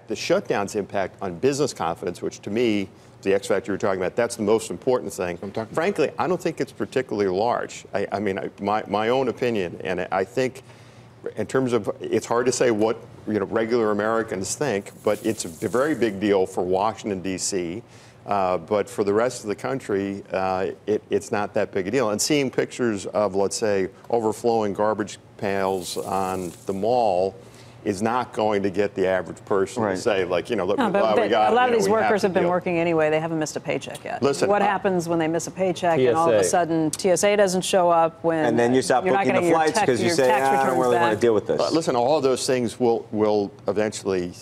The shutdown's impact on business confidence, which to me, the X factor you're talking about, that's the most important thing. Frankly, I don't think it's particularly large. I mean, my own opinion, and I think in terms of, it's hard to say what regular Americans think, but it's a very big deal for Washington, D.C., but for the rest of the country, it's not that big a deal. And seeing pictures of, let's say, overflowing garbage pails on the mall is not going to get the average person to say, like, look, no, we got. A lot of these workers have been working anyway. They haven't missed a paycheck yet. Listen, what happens when they miss a paycheck and all of a sudden TSA doesn't show up when and then you stop booking the flights because you say, I don't really want to deal with this. Listen, all of those things will eventually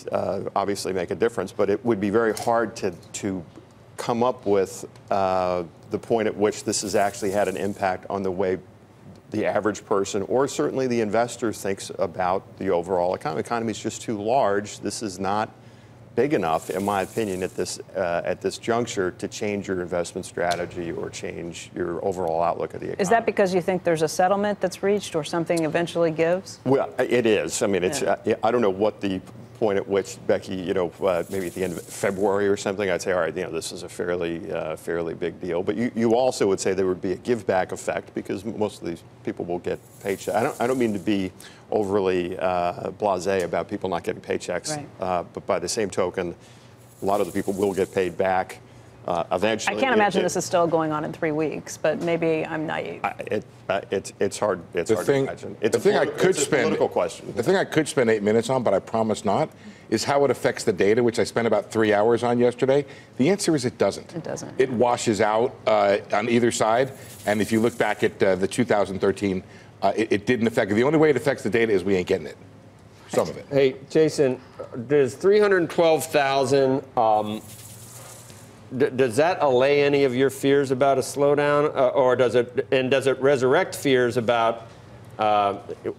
obviously make a difference, but it would be very hard to come up with the point at which this has actually had an impact on the way the average person, or certainly the investor, thinks about the overall economy. The economy is just too large. This is not big enough, in my opinion, at this juncture to change your investment strategy or change your overall outlook of the economy. Is that because you think there's a settlement that's reached or something eventually gives? Well, it is. I mean, it's. I don't know what the point at which, Becky, maybe at the end of February or something, I'd say, all right, this is a fairly big deal. But you also would say there would be a give back effect because most of these people will get paychecks. I don't mean to be overly blasé about people not getting paychecks, right. But by the same token, a lot of the people will get paid back eventually. I can't imagine this is still going on in 3 weeks, but maybe I'm naive. It's hard. It's hard to imagine. It's a political question. The thing I could spend 8 minutes on, but I promise not, is how it affects the data, which I spent about 3 hours on yesterday. The answer is it doesn't. It doesn't. It washes out on either side. And if you look back at the 2013, it didn't affect it. The only way it affects the data is we ain't getting it. Some of it. Hey, Jason, there's 312,000. Does that allay any of your fears about a slowdown, or does it resurrect fears about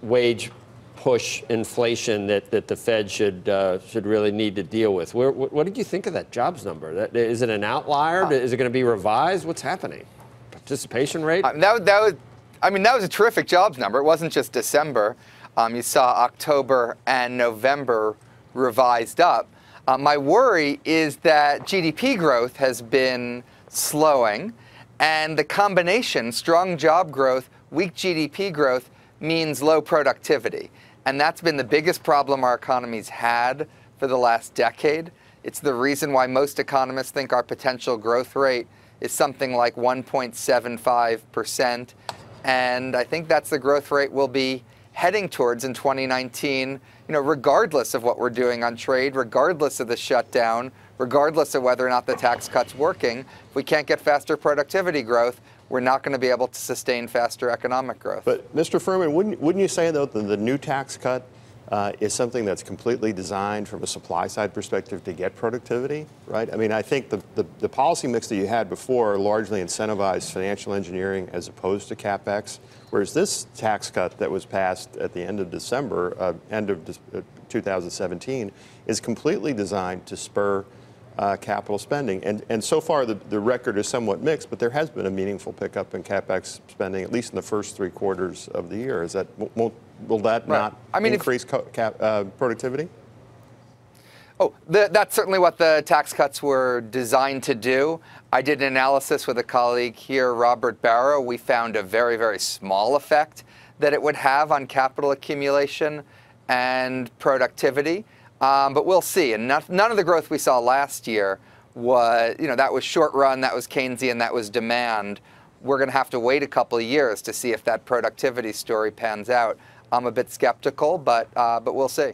wage push inflation that the Fed should really need to deal with? What did you think of that jobs number? Is it an outlier? Is it going to be revised? What's happening? Participation rate? That was a terrific jobs number. It wasn't just December. You saw October and November revised up. My worry is that GDP growth has been slowing, and the combination, strong job growth, weak GDP growth, means low productivity. And that's been the biggest problem our economy's had for the last decade. It's the reason why most economists think our potential growth rate is something like 1.75%. And I think that's the growth rate we'll be heading towards in 2019, regardless of what we're doing on trade, regardless of the shutdown, regardless of whether or not the tax cut's working. If we can't get faster productivity growth, we're not going to be able to sustain faster economic growth. But Mr. Furman, wouldn't you say, though, that the new tax cut is something that's completely designed from a supply side perspective to get productivity, right? I mean, I think the policy mix that you had before largely incentivized financial engineering as opposed to CapEx, whereas this tax cut that was passed at the end of December, 2017, is completely designed to spur capital spending. And so far, the record is somewhat mixed, but there has been a meaningful pickup in CapEx spending, at least in the first 3 quarters of the year. Is that will that not increase productivity? Oh, that's certainly what the tax cuts were designed to do. I did an analysis with a colleague here, Robert Barrow. We found a very, very small effect that it would have on capital accumulation and productivity. But we'll see. And none of the growth we saw last year was, that was short run, that was Keynesian, that was demand. We're going to have to wait a couple of years to see if that productivity story pans out. I'm a bit skeptical, but we'll see.